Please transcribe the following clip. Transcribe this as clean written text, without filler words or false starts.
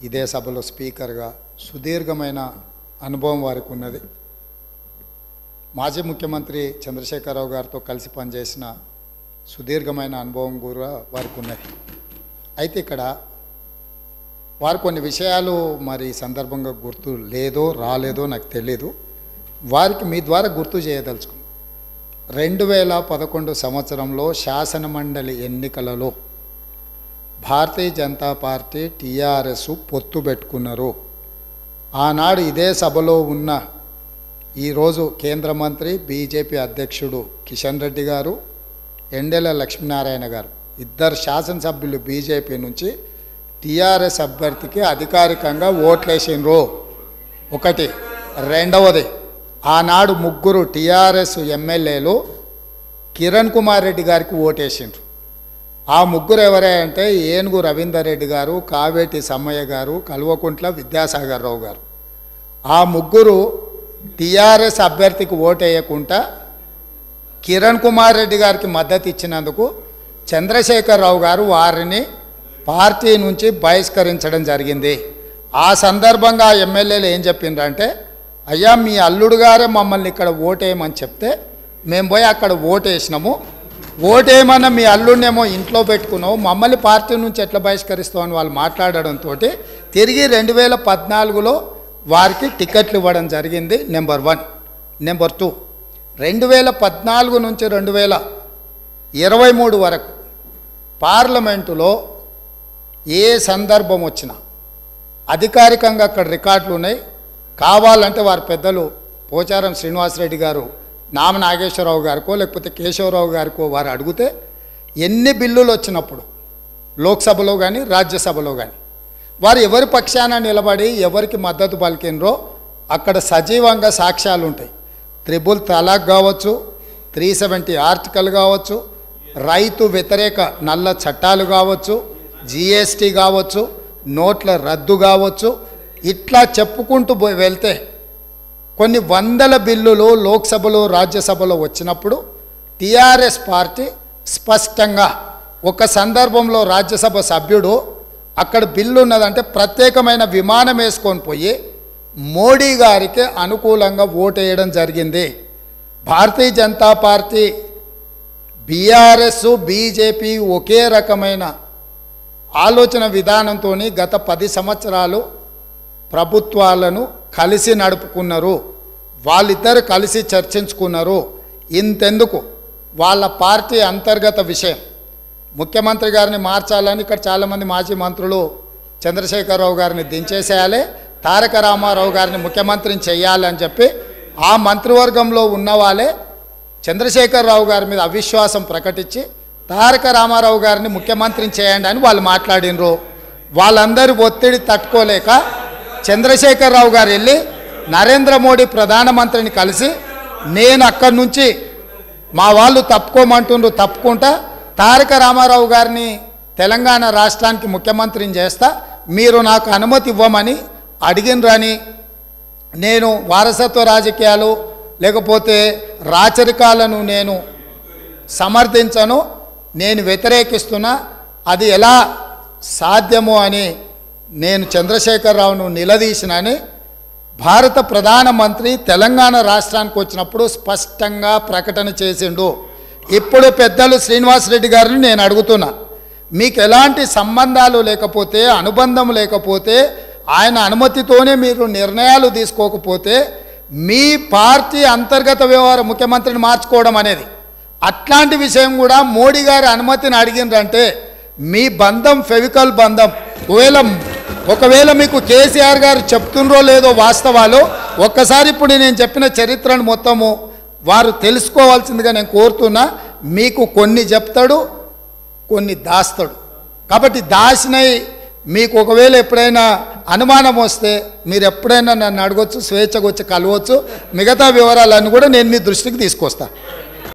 ఇదే సభలో స్పీకర్గా సుదీర్ఘమైన అనుభవం వారికి ఉన్నది. మాజీ ముఖ్యమంత్రి చంద్రశేఖరరావు గారితో కలిసి పనిచేసిన సుదీర్ఘమైన అనుభవం కూడా వారికి ఉన్నది. అయితే ఇక్కడ వారు కొన్ని విషయాలు మరి సందర్భంగా గుర్తు లేదో రాలేదో నాకు తెలీదు. వారికి మీ ద్వారా గుర్తు చేయదలుచుకుంది. 2011 సంవత్సరంలో శాసనమండలి ఎన్నికలలో భారతీయ జనతా పార్టీ టీఆర్ఎస్ పొత్తు పెట్టుకున్నారు. ఆనాడు ఇదే సభలో ఉన్న ఈరోజు కేంద్ర మంత్రి బీజేపీ అధ్యక్షుడు కిషన్ రెడ్డి గారు, ఎండెల లక్ష్మీనారాయణ గారు ఇద్దరు శాసనసభ్యులు బీజేపీ నుంచి టీఆర్ఎస్ అభ్యర్థికి అధికారికంగా ఓట్లేసిండ్రు. ఒకటి. రెండవది, ఆనాడు ముగ్గురు టీఆర్ఎస్ ఎమ్మెల్యేలు కిరణ్ కుమార్ రెడ్డి గారికి ఓటేసిండ్రు. ఆ ముగ్గురు ఎవరే అంటే ఏనుగు రవీందర్ రెడ్డి గారు, కావేటి సమ్మయ్య గారు, కల్వకుంట్ల విద్యాసాగర్ రావు గారు. ఆ ముగ్గురు టీఆర్ఎస్ అభ్యర్థికి ఓటేయకుండా కిరణ్ కుమార్ రెడ్డి గారికి మద్దతు ఇచ్చినందుకు చంద్రశేఖరరావు గారు వారిని పార్టీ నుంచి బహిష్కరించడం జరిగింది. ఆ సందర్భంగా ఎమ్మెల్యేలు ఏం చెప్పిండ్రంటే, అయ్యా మీ అల్లుడు గారే మమ్మల్ని ఇక్కడ ఓటేయమని చెప్తే మేము పోయి అక్కడ ఓటేసినాము, ఓటేయమన్న మీ అల్లుడినేమో ఇంట్లో పెట్టుకున్నావు, మమ్మల్ని పార్టీ నుంచి ఎట్లా బహిష్కరిస్తామని వాళ్ళు మాట్లాడడంతో తిరిగి 2014లో వారికి టికెట్లు ఇవ్వడం జరిగింది. నెంబర్ 1. నెంబర్ 2, 2014 నుంచి 2023 వరకు పార్లమెంటులో ఏ సందర్భం వచ్చినా అధికారికంగా అక్కడ రికార్డులు ఉన్నాయి. కావాలంటే వారి పెద్దలు పోచారం శ్రీనివాసరెడ్డి గారు, నామ నాగేశ్వరరావు గారికో లేకపోతే కేశవరావు గారికో వారు అడిగితే ఎన్ని బిల్లులు వచ్చినప్పుడు లోక్సభలో కానీ రాజ్యసభలో కానీ వారు ఎవరి పక్షాన నిలబడి ఎవరికి మద్దతు పలికినరో అక్కడ సజీవంగా సాక్ష్యాలు ఉంటాయి. 3 తలాక్ కావచ్చు, 370 ఆర్టికల్ కావచ్చు, రైతు వ్యతిరేక నల్ల చట్టాలు కావచ్చు, జిఎస్టీ కావచ్చు, నోట్ల రద్దు కావచ్చు, ఇట్లా చెప్పుకుంటూ వెళ్తే కొన్ని వందల బిల్లులు లోక్సభలో రాజ్యసభలో వచ్చినప్పుడు టీఆర్ఎస్ పార్టీ స్పష్టంగా ఒక సందర్భంలో రాజ్యసభ సభ్యుడు అక్కడ బిల్లు ఉన్నదంటే ప్రత్యేకమైన విమానం వేసుకొని పోయి మోడీ గారికి అనుకూలంగా ఓటేయడం జరిగింది. Bharatiya Janata party, BRS, BJP ఒకే రకమైన ఆలోచన విధానంతో గత 10 సంవత్సరాలు ప్రభుత్వాలను కలిసి నడుపుకున్నారు. వాళ్ళిద్దరు కలిసి చర్చించుకున్నారు. ఇంతెందుకు వాళ్ళ పార్టీ అంతర్గత విషయం ముఖ్యమంత్రి గారిని మార్చాలని ఇక్కడ చాలామంది మాజీ మంత్రులు చంద్రశేఖరరావు గారిని దించేసేయాలి, తారక రామారావు గారిని ముఖ్యమంత్రిని చేయాలని చెప్పి ఆ మంత్రివర్గంలో ఉన్న వాళ్ళే చంద్రశేఖరరావు గారి మీద అవిశ్వాసం ప్రకటించి తారక రామారావు గారిని ముఖ్యమంత్రిని చేయండి అని వాళ్ళు మాట్లాడినరు. వాళ్ళందరూ ఒత్తిడి తట్టుకోలేక చంద్రశేఖరరావు గారు వెళ్ళి నరేంద్ర మోడీ ప్రధానమంత్రిని కలిసి నేను అక్కడి నుంచి మా వాళ్ళు తప్పుకోమంటుండ్రు, తప్పుకుంటా తారక రామారావు గారిని తెలంగాణ రాష్ట్రానికి ముఖ్యమంత్రిని చేస్తా, మీరు నాకు అనుమతి ఇవ్వమని అడిగినరని, నేను వారసత్వ రాజకీయాలు లేకపోతే రాచరికాలను నేను సమర్థించను, నేను వ్యతిరేకిస్తున్నా, అది ఎలా సాధ్యమో అని నేను చంద్రశేఖరరావును నిలదీసినని భారత ప్రధానమంత్రి తెలంగాణ రాష్ట్రానికి వచ్చినప్పుడు స్పష్టంగా ప్రకటన చేసిండు. ఇప్పుడు పెద్దలు శ్రీనివాసరెడ్డి గారిని నేను అడుగుతున్నా, మీకు ఎలాంటి సంబంధాలు లేకపోతే, అనుబంధం లేకపోతే, ఆయన అనుమతితోనే మీరు నిర్ణయాలు తీసుకోకపోతే మీ పార్టీ అంతర్గత వ్యవహార ముఖ్యమంత్రిని మార్చుకోవడం అనేది, అట్లాంటి విషయం కూడా మోడీ గారి అనుమతిని అడిగిండ్రంటే మీ బంధం ఫెవికల్ బంధం. ఒకవేళ మీకు కేసీఆర్ గారు చెప్తుండ్రో లేదో వాస్తవాలు ఒక్కసారి ఇప్పుడు నేను చెప్పిన చరిత్రను మొత్తము వారు తెలుసుకోవాల్సిందిగా నేను కోరుతున్నా. మీకు కొన్ని చెప్తాడు, కొన్ని దాస్తాడు. కాబట్టి దాసినై మీకు ఒకవేళ ఎప్పుడైనా అనుమానం వస్తే మీరు ఎప్పుడైనా నన్ను అడగొచ్చు, స్వేచ్ఛగా వచ్చి కలవచ్చు. మిగతా వివరాలన్నీ కూడా నేను మీ దృష్టికి తీసుకొస్తాను.